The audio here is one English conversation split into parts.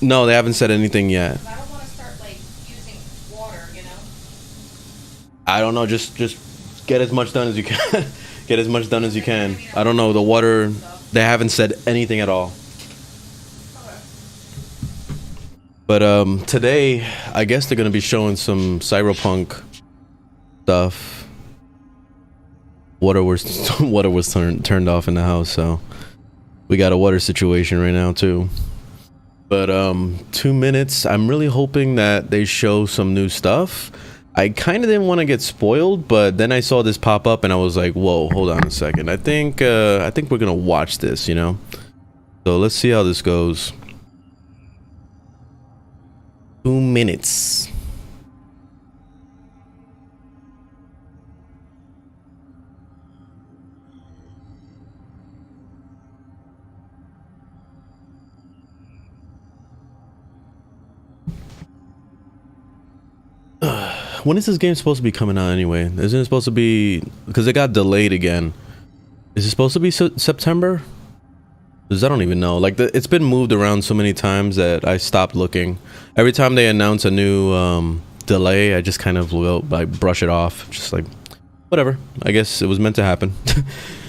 No, they haven't said anything yet. I don't want to start like using water, you know. I don't know. Just get as much done as you can. Get as much done as you can. I don't know. The water. They haven't said anything at all. But today, I guess they're gonna be showing some Cyberpunk stuff. Water was turned off in the house, so we got a water situation right now too. But 2 minutes. I'm really hoping that they show some new stuff. I kind of didn't want to get spoiled, but then I saw this pop up and I was like, "Whoa, hold on a second. I think we're gonna watch this, you know." So let's see how this goes. 2 minutes. When is this game supposed to be coming out anyway? Isn't it supposed to be, because it got delayed again? Is it supposed to be September? Because I don't even know. Like it's been moved around so many times that I stopped looking. Every time they announce a new delay, I just kind of like brush it off. Just like whatever. I guess it was meant to happen.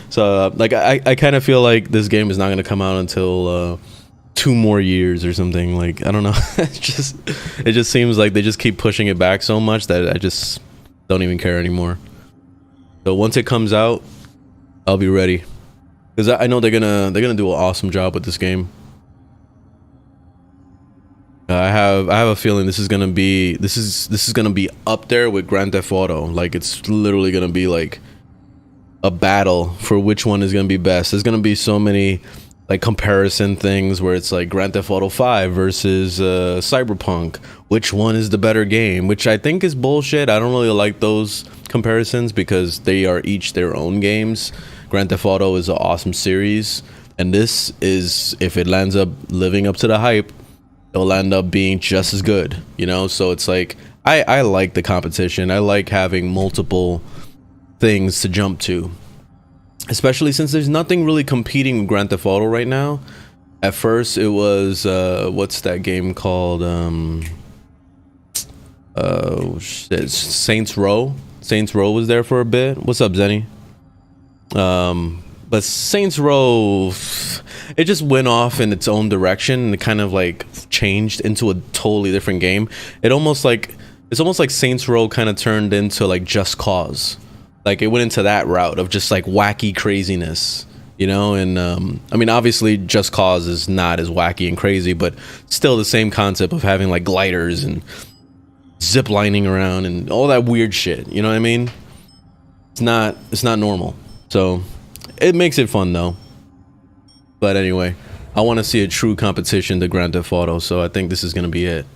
So like I kind of feel like this game is not going to come out until 2 more years or something. Like I don't know. it just seems like they just keep pushing it back so much that I just don't even care anymore. So once it comes out, I'll be ready, because I know they're gonna do an awesome job with this game. I have a feeling this is gonna be up there with Grand Theft Auto. Like it's literally gonna be like a battle for which one is gonna be best. There's gonna be so many like comparison things where it's like Grand Theft Auto 5 versus Cyberpunk. Which one is the better game? Which I think is bullshit. I don't really like those comparisons because they are each their own games. Grand Theft Auto is an awesome series, and this is, if it lands up living up to the hype, it'll end up being just as good, you know? So it's like I like the competition. I like having multiple things to jump to, especially since there's nothing really competing with Grand Theft Auto right now. At first it was what's that game called? Saints Row. Saints Row was there for a bit. What's up, Zenny? But Saints Row, it just went off in its own direction and it kind of like changed into a totally different game. It's almost like Saints Row kind of turned into like Just Cause. Like it went into that route of just like wacky craziness, you know? And I mean, obviously Just Cause is not as wacky and crazy, but still the same concept of having like gliders and zip lining around and all that weird shit, you know what I mean? It's not normal. So it makes it fun though. But anyway, I want to see a true competition to Grand Theft Auto, so I think this is going to be it.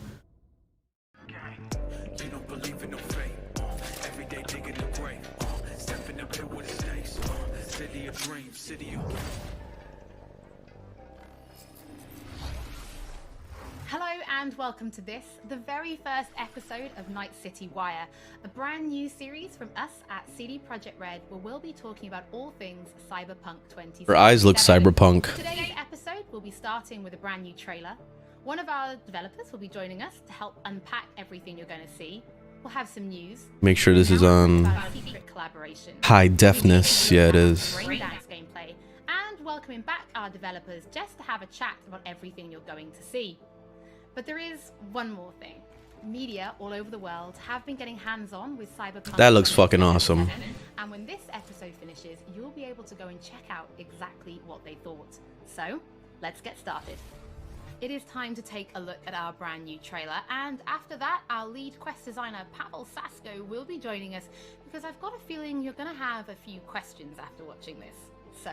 And welcome to this, the very first episode of Night City Wire, a brand new series from us at CD Projekt Red, where we'll be talking about all things Cyberpunk 2077. Her eyes look cyberpunk. Today's episode will be starting with a brand new trailer. One of our developers will be joining us to help unpack everything you're going to see. We'll have some news. Make sure this is on high defness. Yeah, it is. Braindance gameplay, and welcoming back our developers just to have a chat about everything you're going to see. But there is one more thing. Media all over the world have been getting hands-on with Cyberpunk. That looks fucking awesome. And when this episode finishes, you'll be able to go and check out exactly what they thought. So, let's get started. It is time to take a look at our brand new trailer, and after that, our lead quest designer Pavel Sasko will be joining us, because I've got a feeling you're going to have a few questions after watching this. So,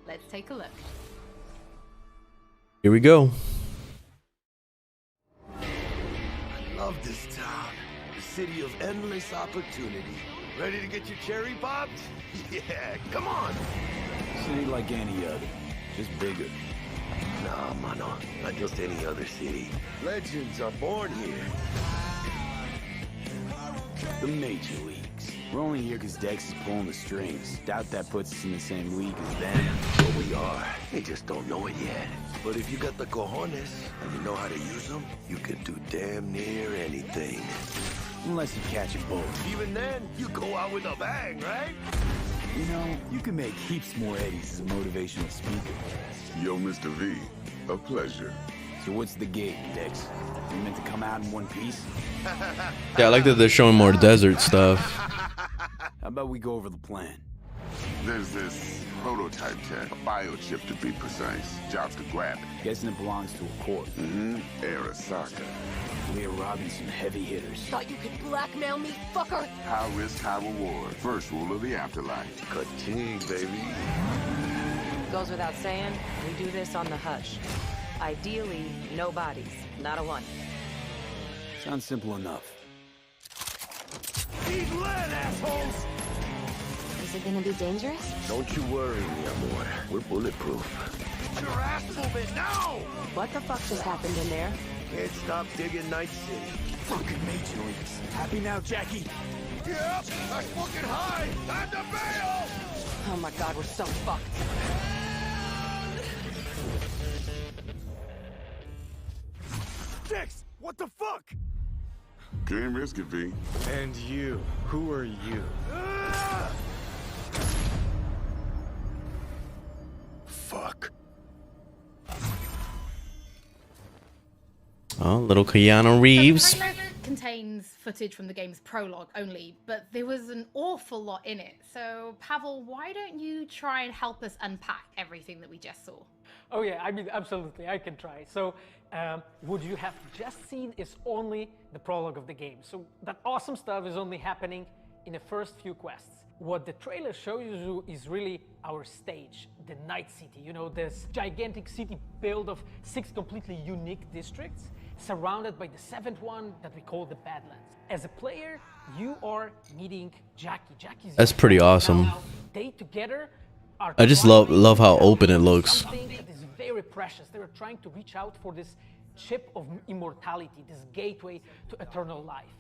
let's take a look. Here we go. Love this town, the city of endless opportunity. Ready to get your cherry popped? Yeah, come on. City like any other, just bigger. Nah, mano, not just any other city. Legends are born here. The major leagues. We're only here because Dex is pulling the strings. Doubt that puts us in the same league as them. But we are. They just don't know it yet. But if you got the cojones and you know how to use them, you can do damn near anything. Unless you catch a bullet. Even then, you go out with a bang, right? You know, you can make heaps more eddies as a motivational speaker. Yo, Mr. V, a pleasure. So what's the gig, Dex? You meant to come out in one piece? Yeah, I like that they're showing more desert stuff. How about we go over the plan? There's this prototype tech, a biochip to be precise. Job's to grab it. Guessing it belongs to a corp. Arasaka. We're robbing some heavy hitters. Thought you could blackmail me, fucker? High risk, high reward. First rule of the afterlife. Ka-ting, baby. Goes without saying, we do this on the hush. Ideally, no bodies, not a one. Sounds simple enough. Eat lead, assholes! Is it gonna be dangerous? Don't you worry, mi amor. We're bulletproof. Get your ass moving now! What the fuck just happened in there? Can't stop digging Night City. Fucking major leagues. Happy now, Jackie? Yep, that's fucking high! Time to bail! Oh my god, we're so fucked. Dex, what the fuck? Can't risk it, V. And you, who are you? Fuck. Oh, little Keanu Reeves. The trailer contains footage from the game's prologue only, but there was an awful lot in it. So, Pavel, why don't you try and help us unpack everything that we just saw? Oh yeah, I mean, absolutely, I can try. So, what you have just seen is only the prologue of the game. So that awesome stuff is only happening in the first few quests. What the trailer shows you is really our stage, the Night City. You know, this gigantic city built of 6 completely unique districts, surrounded by the 7th one that we call the Badlands. As a player, you are meeting Jackie. That's pretty awesome. Now, they together are I just trying love how to open it looks. something that is very precious. They were trying to reach out for this chip of immortality, this gateway to eternal life.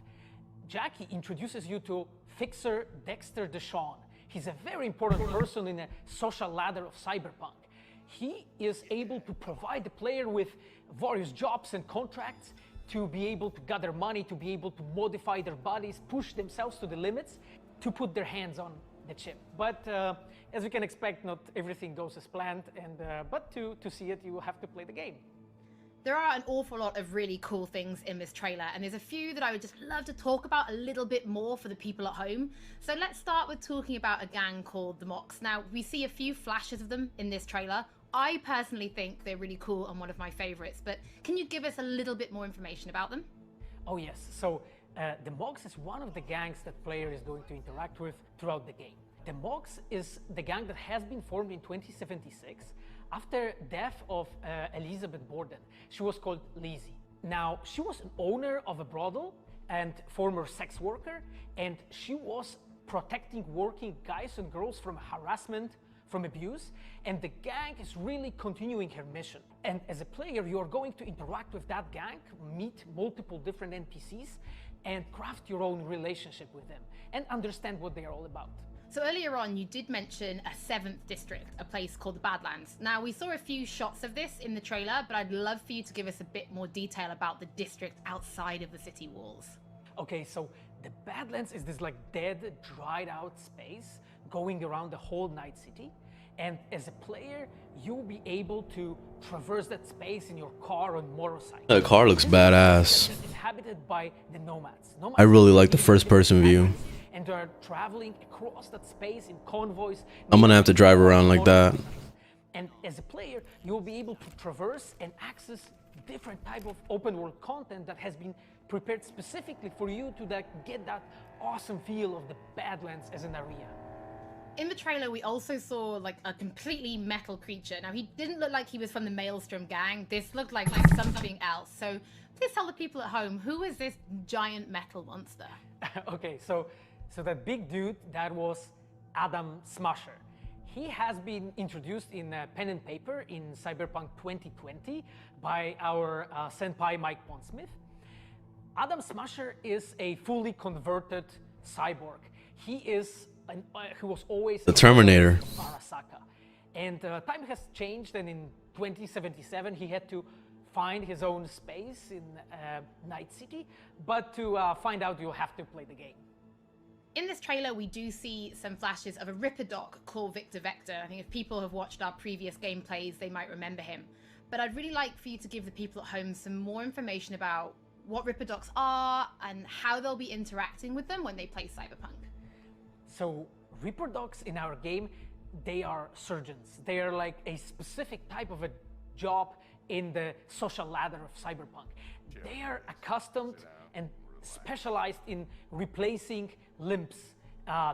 Jackie introduces you to Fixer Dexter Deshawn. He's a very important person in the social ladder of Cyberpunk. He is able to provide the player with various jobs and contracts to be able to gather money, to be able to modify their bodies, push themselves to the limits, to put their hands on the chip. But as you can expect, not everything goes as planned, and but to see it, you will have to play the game. There are an awful lot of really cool things in this trailer, and there's a few that I would just love to talk about a little bit more for the people at home. So let's start with talking about a gang called the Mox. Now, we see a few flashes of them in this trailer. I personally think they're really cool and one of my favorites, but can you give us a little bit more information about them? Oh yes, so the Mox is one of the gangs that player is going to interact with throughout the game. The Mox is the gang that has been formed in 2076 after death of Elizabeth Borden. She was called Lizzie. Now, she was an owner of a brothel and former sex worker, and she was protecting working guys and girls from harassment, from abuse, and the gang is really continuing her mission. And as a player, you are going to interact with that gang, meet multiple different NPCs, and craft your own relationship with them, and understand what they are all about. So earlier on, you did mention a 7th district, a place called the Badlands. Now, we saw a few shots of this in the trailer, but I'd love for you to give us a bit more detail about the district outside of the city walls. Okay, so the Badlands is this like dead, dried out space going around the whole Night City. And as a player, you'll be able to traverse that space in your car or motorcycle. That car looks badass. It's inhabited by the nomads. I really like the first-person view. And they're traveling across that space in convoys. I'm gonna have to drive around like that. And as a player, you'll be able to traverse and access different type of open world content that has been prepared specifically for you to get that awesome feel of the Badlands as an area. In the trailer, we also saw like a completely metal creature. Now, he didn't look like he was from the Maelstrom gang. This looked like something else. So please tell the people at home, who is this giant metal monster? Okay, so that big dude, that was Adam Smasher. He has been introduced in Pen and Paper in Cyberpunk 2020 by our senpai Mike Pondsmith. Adam Smasher is a fully converted cyborg. He is who was always The Terminator. Arasaka. And time has changed, and in 2077 he had to find his own space in Night City. But to find out, you'll have to play the game. In this trailer, we do see some flashes of a Ripper doc called Victor Vector. I think if people have watched our previous gameplays, they might remember him. But I'd really like for you to give the people at home some more information about what Ripper docs are and how they'll be interacting with them when they play Cyberpunk. So Ripper docs in our game, they are surgeons. They are like a specific type of a job in the social ladder of Cyberpunk. They are accustomed and specialized in replacing limbs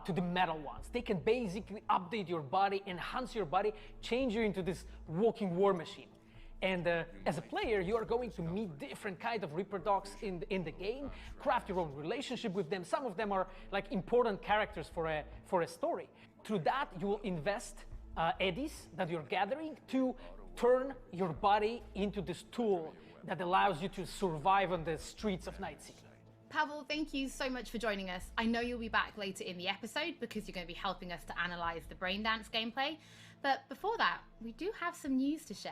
to the metal ones. They can basically update your body, enhance your body, change you into this walking war machine. And as a player, you are going to meet different kinds of Reaper dogs in the game, craft your own relationship with them. Some of them are like important characters for a story. Through that, you will invest eddies that you're gathering to turn your body into this tool that allows you to survive on the streets of Night City. Pavel, thank you so much for joining us. I know you'll be back later in the episode because you're going to be helping us to analyze the Braindance gameplay. But before that, we do have some news to share.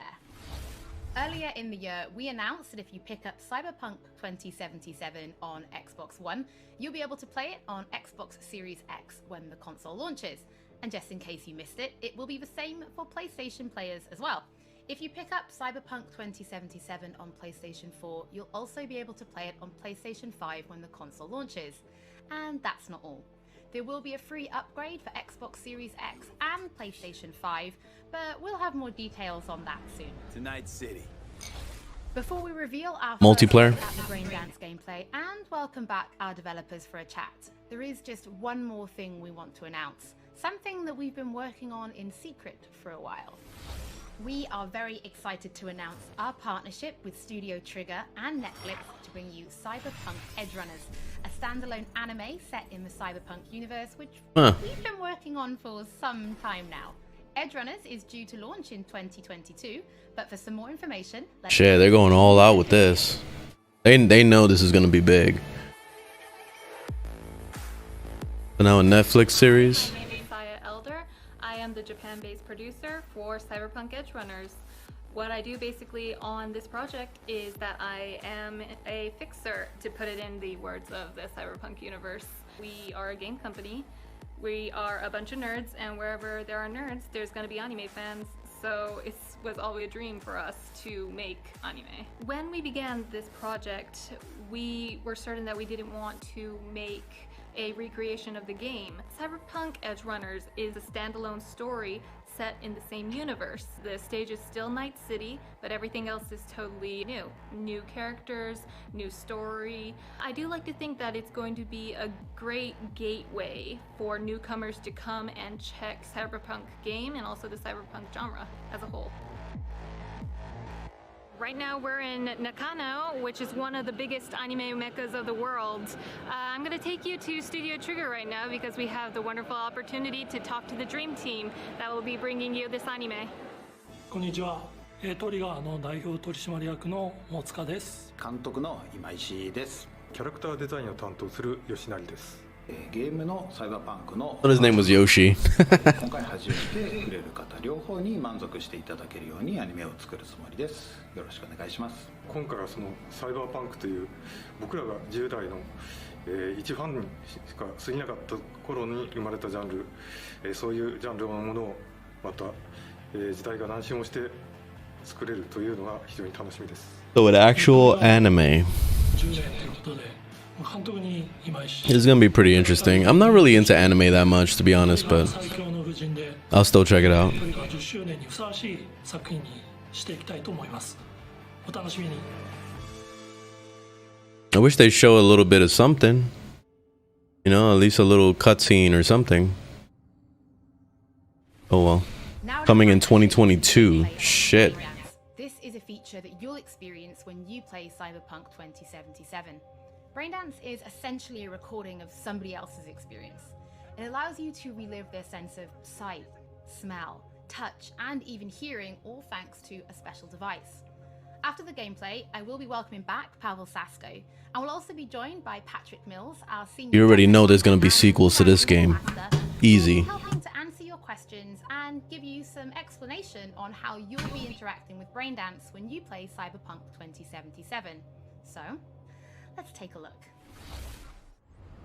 Earlier in the year, we announced that if you pick up Cyberpunk 2077 on Xbox One, you'll be able to play it on Xbox Series X when the console launches. And just in case you missed it, it will be the same for PlayStation players as well. If you pick up Cyberpunk 2077 on PlayStation 4, you'll also be able to play it on PlayStation 5 when the console launches. And that's not all. There will be a free upgrade for Xbox Series X and PlayStation 5, but we'll have more details on that soon. To Night City. Before we reveal our Multiplayer. first look at the Braindance gameplay and welcome back our developers for a chat, there is just one more thing we want to announce. Something that we've been working on in secret for a while. We are very excited to announce our partnership with Studio Trigger and Netflix to bring you Cyberpunk Edgerunners, a standalone anime set in the Cyberpunk universe, which we've been working on for some time now. Edgerunners is due to launch in 2022, but for some more information... Shit, they're going all out with this. They know this is going to be big. So now a Netflix series. I am the Japan-based producer for Cyberpunk Edgerunners. What I do basically on this project is that I am a fixer, to put it in the words of the Cyberpunk universe. We are a game company. We are a bunch of nerds, and wherever there are nerds, there's going to be anime fans. So it was always a dream for us to make anime. When we began this project, we were certain that we didn't want to make a recreation of the game. Cyberpunk Edgerunners is a standalone story set in the same universe. The stage is still Night City, but everything else is totally new. New characters, new story. I do like to think that it's going to be a great gateway for newcomers to come and check Cyberpunk game and also the Cyberpunk genre as a whole. Right now we're in Nakano, which is one of the biggest anime meccas of the world. I'm going to take you to Studio Trigger right now because we have the wonderful opportunity to talk to the dream team that will be bringing you this anime. こんにちは。トリガーの代表取締役の大塚です。監督の今石です。キャラクターデザインを担当する吉成です。ゲームのサイバーパンクの But his name was Yoshi. 今回初めて触れる方両方に満足していただけるようにアニメを作るつもりです。よろしくお願いします。今回はそのサイバーパンクという僕らが10代の一ファンにしか過ぎなかった頃に生まれたジャンル、そういうジャンルのものをまた、時代が南進をして作れるというのが非常に楽しみです。So an actual anime. This is gonna be pretty interesting. I'm not really into anime that much, to be honest, but I'll still check it out. I wish they'd show a little bit of something. You know, at least a little cutscene or something. Oh well. Coming in 2022. Shit. This is a feature that you'll experience when you play Cyberpunk 2077. Braindance is essentially a recording of somebody else's experience. It allows you to relive their sense of sight, smell, touch, and even hearing, all thanks to a special device. After the gameplay, I will be welcoming back Pavel Sasko, and we'll also be joined by Patrick Mills, our senior. You already know there's gonna be sequels to this game. Easy. Helping to answer your questions and give you some explanation on how you'll be interacting with Braindance when you play Cyberpunk 2077. So, let's take a look.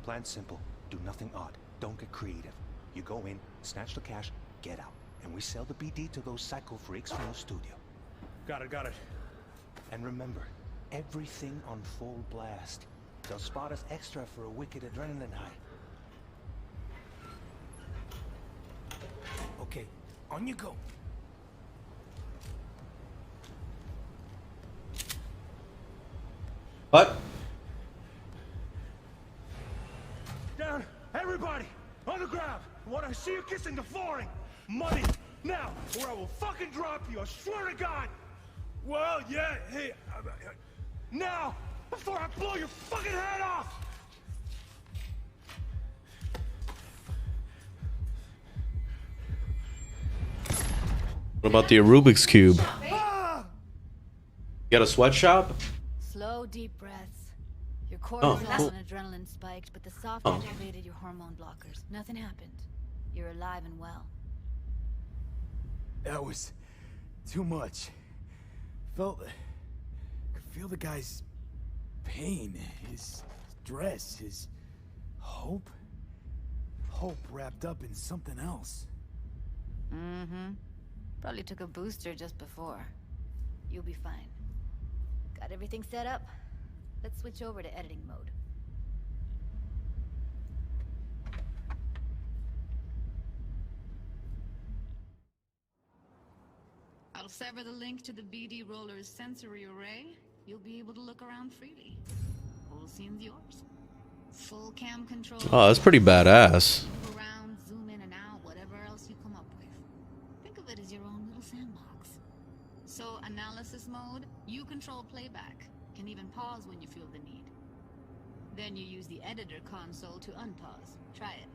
Plan simple. Do nothing odd. Don't get creative. You go in, snatch the cash, get out. And we sell the BD to those psycho freaks from the studio. Got it. And remember, everything on full blast. They'll spot us extra for a wicked adrenaline high. Okay, on you go. What? Down, everybody, on the ground. I want to see you kissing the flooring. Money, now, or I will fucking drop you, I swear to God. Well, yeah, hey, now, before I blow your fucking head off. What about the Rubik's Cube? You got a sweatshop? Slow, deep breaths. Your cortisol Oh, cool. and adrenaline spiked, but the soft Oh. activated your hormone blockers. Nothing happened. You're alive and well. That was too much. Could feel the guy's pain, his stress, his hope. Hope wrapped up in something else. Mm-hmm. Probably took a booster just before. You'll be fine. Got everything set up? Let's switch over to editing mode. I'll sever the link to the BD Roller's sensory array. You'll be able to look around freely. Whole scene's yours. Full cam control. Oh, that's pretty badass. Move around, zoom in and out, whatever else you come up with. Think of it as your own little sandbox. So, analysis mode, you control playback. Can even pause when you feel the need. Then you use the editor console to unpause. Try it.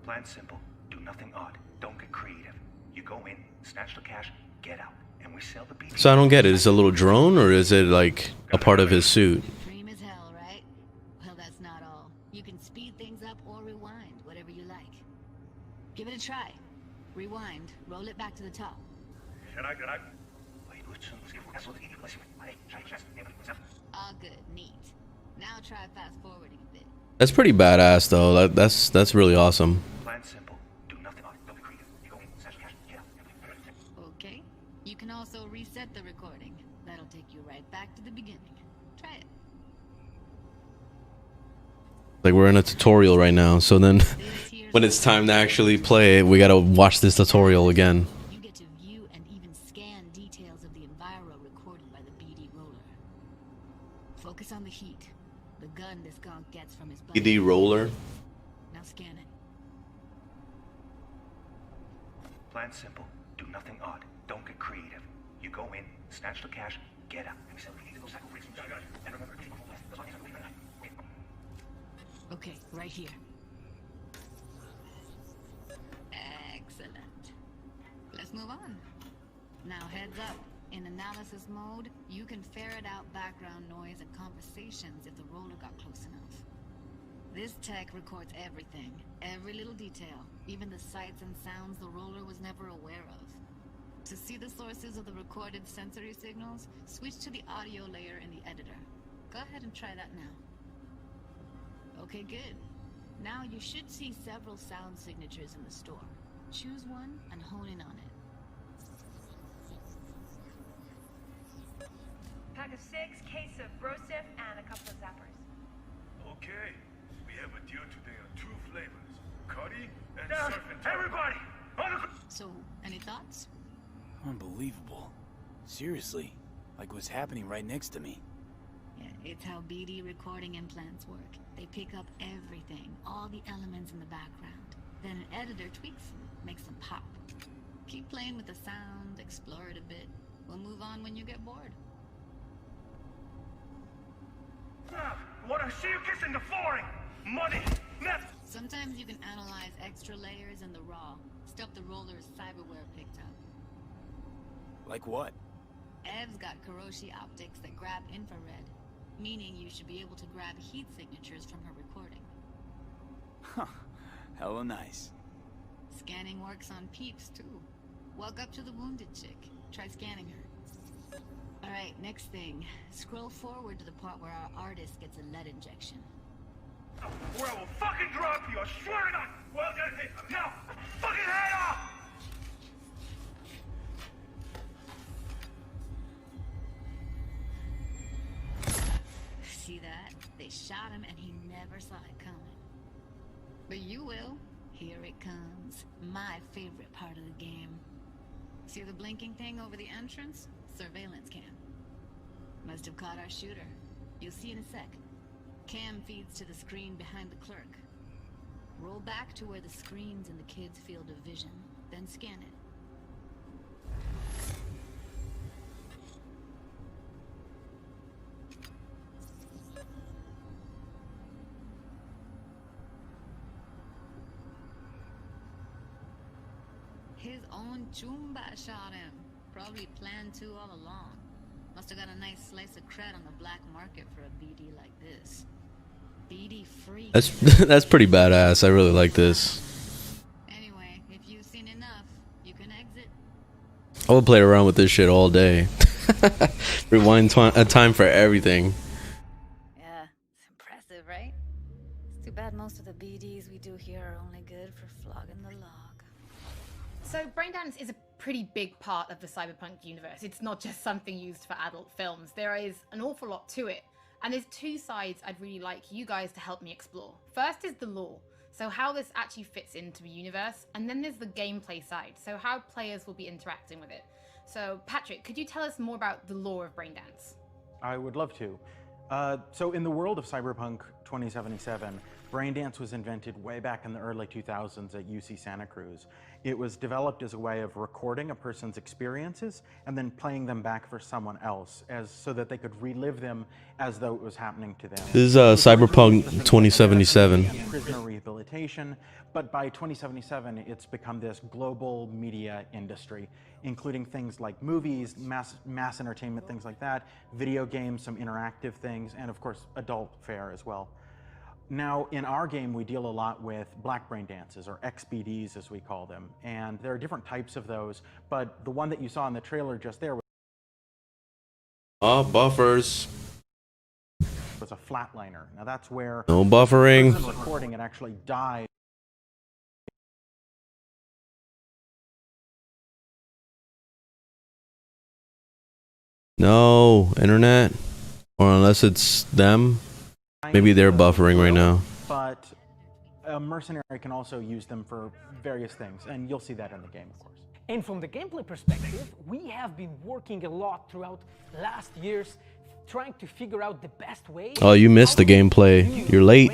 Plan simple. Do nothing odd. Don't get creative. You go in, snatch the cash, get out. And we sell the BD. So I don't get it. Is it a little drone or is it like a part of his suit? Dream as hell, right? Well, that's not all. You can speed things up or rewind, whatever you like. Give it a try. Rewind, roll it back to the top. All good, neat. Now try fast forwarding a bit. That's pretty badass though. That's really awesome. Plan simple. Do nothing odd. Don't get creative. You go in, snatch the cash, get out. Okay. You can also reset the recording. That'll take you right back to the beginning. Try it. Like we're in a tutorial right now, so then when it's time to actually play it, we gotta watch this tutorial again. You get to view and even scan details of the enviro recorded by the BD roller. Focus on the heat. The gun this gonk gets from his buddy. BD roller. Now scan it. Plan simple. Do nothing odd. Don't get creative. You go in, snatch the cash, get out. And we sell the BD to those psycho freaks from the studio. And remember, Okay, right here. Excellent. Let's move on. Now heads up. In analysis mode, you can ferret out background noise and conversations if the roller got close enough. This tech records everything, every little detail, even the sights and sounds the roller was never aware of. To see the sources of the recorded sensory signals, switch to the audio layer in the editor. Go ahead and try that now. Okay, good. Now you should see several sound signatures in the store. Choose one and hone in on it. Pack of 6, case of Brosif, and a couple of zappers. Okay, we have a deal today on 2 flavors. Cuddy and surf and everybody! So, any thoughts? Unbelievable. Seriously, like what's happening right next to me. Yeah, it's how BD recording implants work. They pick up everything, all the elements in the background. Then an editor tweaks them, makes them pop. Keep playing with the sound, explore it a bit. We'll move on when you get bored. What I see you kissing the flooring! Money! Net! Sometimes you can analyze extra layers in the raw, stuff the roller's cyberware picked up. Like what? Ev's got Kiroshi optics that grab infrared, meaning you should be able to grab heat signatures from her recording. Huh. Hella nice. Scanning works on peeps, too. Walk up to the wounded chick. Try scanning her. Alright, next thing. Scroll forward to the part where our artist gets a lead injection. Or I will fucking drop you, I swear to God! Well, now, fucking head off! See that? They shot him and he never saw it coming. But you will. Here it comes. My favorite part of the game. See the blinking thing over the entrance? Surveillance cam. Must have caught our shooter. You'll see in a sec. Cam feeds to the screen behind the clerk. Roll back to where the screen's in the kid's field of vision, then scan it. His own Chumba shot him. Probably planned to all along. Must have got a nice slice of cred on the black market for a BD like this. BD free. That's pretty badass. I really like this. Anyway, if you've seen enough, you can exit. I would play around with this shit all day. Rewind time for everything. Yeah, it's impressive, right? It's too bad most of the BDs we do here are only good for flogging the log. So Braindance is a pretty big part of the Cyberpunk universe. It's not just something used for adult films. There is an awful lot to it. And there's two sides I'd really like you guys to help me explore. First is the lore, so how this actually fits into the universe. And then there's the gameplay side, so how players will be interacting with it. So Patrick, could you tell us more about the lore of Braindance? I would love to. So in the world of Cyberpunk 2077, Braindance was invented way back in the early 2000s at UC Santa Cruz. It was developed as a way of recording a person's experiences and then playing them back for someone else, so that they could relive them as though it was happening to them. This is Cyberpunk 2077. Prisoner rehabilitation, but by 2077, it's become this global media industry, including things like movies, mass entertainment, things like that, video games, some interactive things, and of course, adult fare as well. Now, in our game, we deal a lot with black brain dances, or XBDs as we call them, and there are different types of those, but the one that you saw in the trailer just there buffers. was a flatliner. Now that's where No buffering. the person recording it actually died. No, internet. Or unless it's them. Maybe they're buffering right now. But a mercenary can also use them for various things, and you'll see that in the game, of course. And from the gameplay perspective, we have been working a lot throughout last years trying to figure out the best way. Oh, you missed the gameplay. You're late.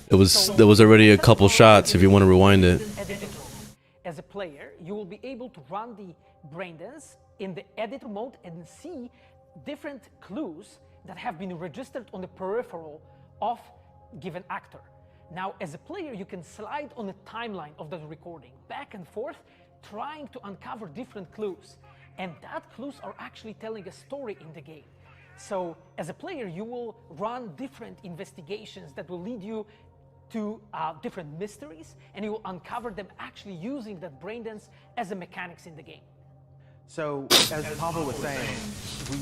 There was already a couple shots if you want to rewind it. As a player, you will be able to run the Braindance in the editor mode and see different clues that have been registered on the peripheral of given actor. Now, as a player, you can slide on the timeline of that recording, back and forth, trying to uncover different clues. And that clues are actually telling a story in the game. So, as a player, you will run different investigations that will lead you to different mysteries, and you will uncover them actually using that Braindance as a mechanics in the game. So, as Pavel was saying,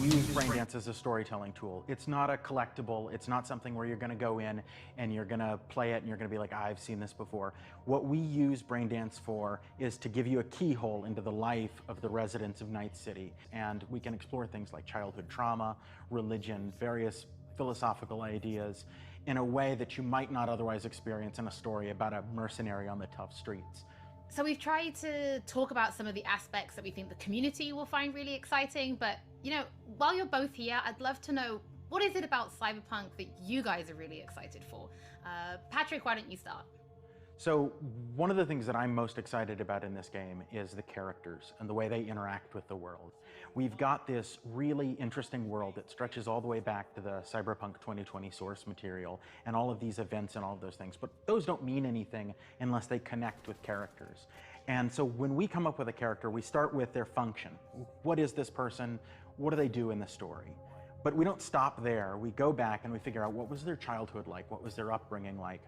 we use Braindance as a storytelling tool. It's not a collectible. It's not something where you're going to go in and you're going to play it and you're going to be like, I've seen this before. What we use Braindance for is to give you a keyhole into the life of the residents of Night City. And we can explore things like childhood trauma, religion, various philosophical ideas in a way that you might not otherwise experience in a story about a mercenary on the tough streets. So we've tried to talk about some of the aspects that we think the community will find really exciting, but, you know, while you're both here, I'd love to know, what is it about Cyberpunk that you guys are really excited for? Patrick, why don't you start? So one of the things that I'm most excited about in this game is the characters and the way they interact with the world. We've got this really interesting world that stretches all the way back to the Cyberpunk 2020 source material and all of these events and all of those things, but those don't mean anything unless they connect with characters. And so when we come up with a character, we start with their function. What is this person? What do they do in the story? But we don't stop there. We go back and we figure out what was their childhood like? What was their upbringing like?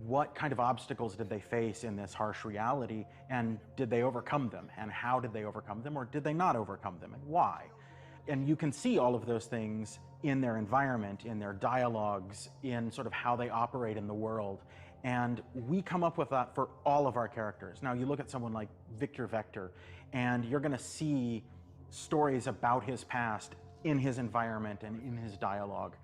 What kind of obstacles did they face in this harsh reality? And did they overcome them? And how did they overcome them? Or did they not overcome them? And why? And you can see all of those things in their environment, in their dialogues, in sort of how they operate in the world. And we come up with that for all of our characters. Now, you look at someone like Victor Vector, and you're going to see stories about his past in his environment and in his dialogue.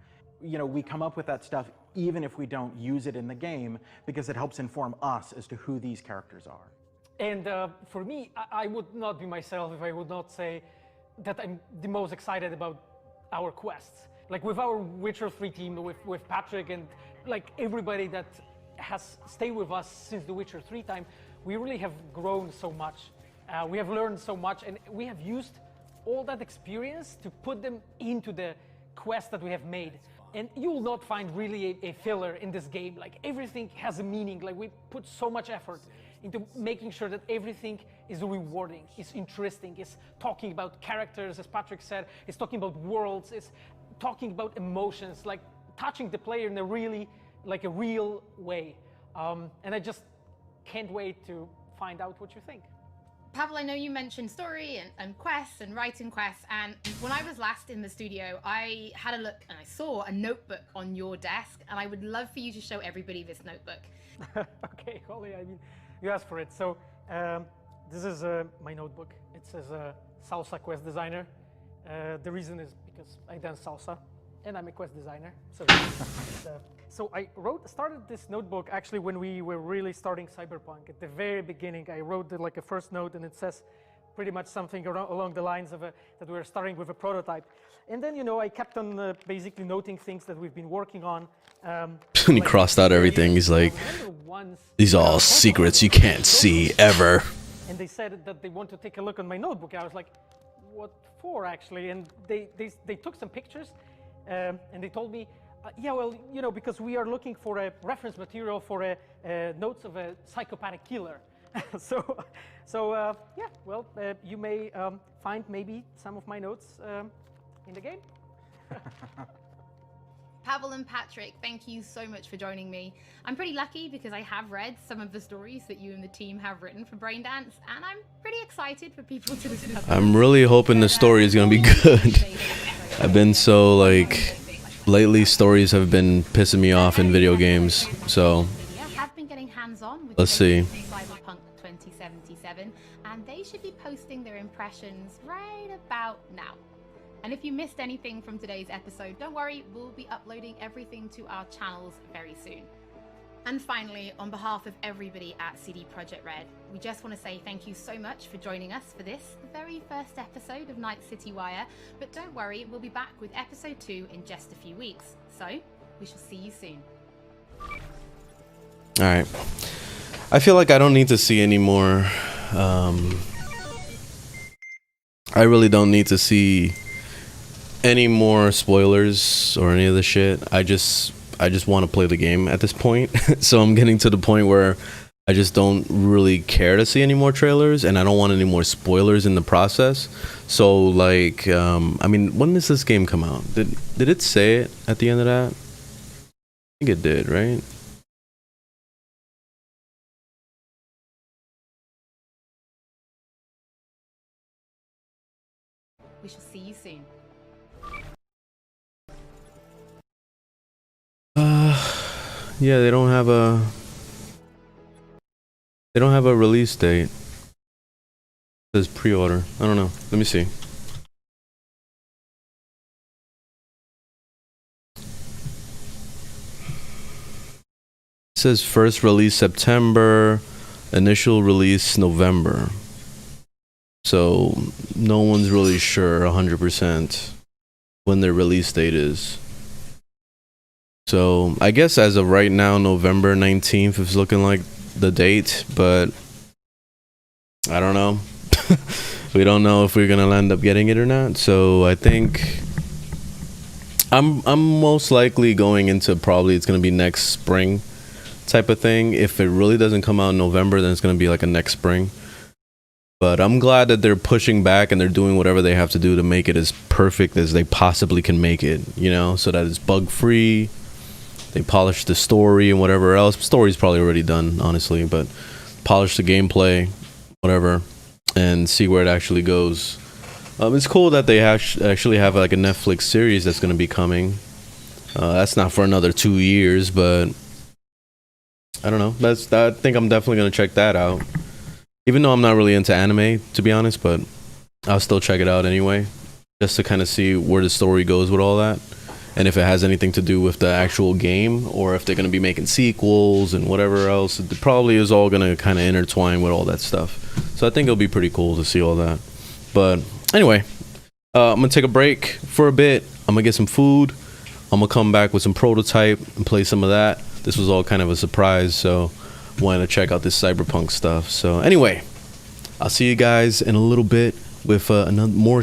You know, we come up with that stuff even if we don't use it in the game, because it helps inform us as to who these characters are. And for me, I would not be myself if I would not say that I'm the most excited about our quests. Like with our Witcher 3 team, with Patrick and like everybody that has stayed with us since the Witcher 3 time, we really have grown so much. We have learned so much, and we have used all that experience to put them into the quest that we have made. And you will not find really a filler in this game. Like everything has a meaning. Like we put so much effort into making sure that everything is rewarding, is interesting, is talking about characters, as Patrick said, is talking about worlds, is talking about emotions, like touching the player in a really, like a real way. And I just can't wait to find out what you think. Pavel, I know you mentioned story and quests and writing quests, and when I was last in the studio, I had a look and I saw a notebook on your desk, and I would love for you to show everybody this notebook. Okay, Holly, I mean, you asked for it. So this is my notebook. It says Salsa Quest Designer. The reason is because I dance salsa, and I'm a quest designer. So I started this notebook actually when we were really starting Cyberpunk. At the very beginning, I wrote like a first note, and it says pretty much something along the lines of that we were starting with a prototype. And then, you know, I kept on basically noting things that we've been working on. And he crossed out everything. He's like, these are all secrets you can't see ever. And they said that they want to take a look on my notebook. I was like, what for actually? And they took some pictures, and they told me, yeah, well, you know, because we are looking for a reference material for notes of a psychopathic killer. Yeah, well, you may find maybe some of my notes in the game. Pavel and Patrick, thank you so much for joining me. I'm pretty lucky because I have read some of the stories that you and the team have written for Braindance, and I'm pretty excited for people to discover. I'm really hoping the story is gonna be good. I've been so like, lately stories have been pissing me off in video games, so Have been getting hands-on with let's see. Cyberpunk 2077, and they should be posting their impressions right about now. And if you missed anything from today's episode, don't worry, we'll be uploading everything to our channels very soon. And finally, on behalf of everybody at CD Projekt Red, we just want to say thank you so much for joining us for this, the very first episode of Night City Wire. But don't worry, we'll be back with episode 2 in just a few weeks. So, we shall see you soon. Alright. I feel like I don't need to see any more. I really don't need to see any more spoilers or any of the shit. I just want to play the game at this point. So I'm getting to the point where I just don't really care to see any more trailers, and I don't want any more spoilers in the process. So like, I mean, when does this game come out? Did it say it at the end of that? I think it did, right? We shall see you soon. Yeah, they don't have a release date. It says pre-order. I don't know. Let me see. It says first release September, initial release November. So no one's really sure 100% when their release date is. So I guess as of right now, November 19th is looking like the date, but I don't know. We don't know if we're gonna end up getting it or not. So I think I'm most likely going into probably it's gonna be next spring type of thing. If it really doesn't come out in November, then it's gonna be like a next spring. But I'm glad that they're pushing back and they're doing whatever they have to do to make it as perfect as they possibly can make it, you know, so that it's bug free. They polish the story and whatever else. Story's probably already done, honestly, but polish the gameplay, whatever, and see where it actually goes. It's cool that they actually have like a Netflix series that's going to be coming. That's not for another 2 years, but I don't know. I think I'm definitely going to check that out. Even though I'm not really into anime, to be honest, but I'll still check it out anyway, just to kind of see where the story goes with all that, and if it has anything to do with the actual game, or if they're going to be making sequels and whatever else. It probably is all going to kind of intertwine with all that stuff. So I think it'll be pretty cool to see all that. But anyway, I'm going to take a break for a bit. I'm going to get some food. I'm going to come back with some Prototype and play some of that. This was all kind of a surprise, so wanted to check out this Cyberpunk stuff. So anyway, I'll see you guys in a little bit with another more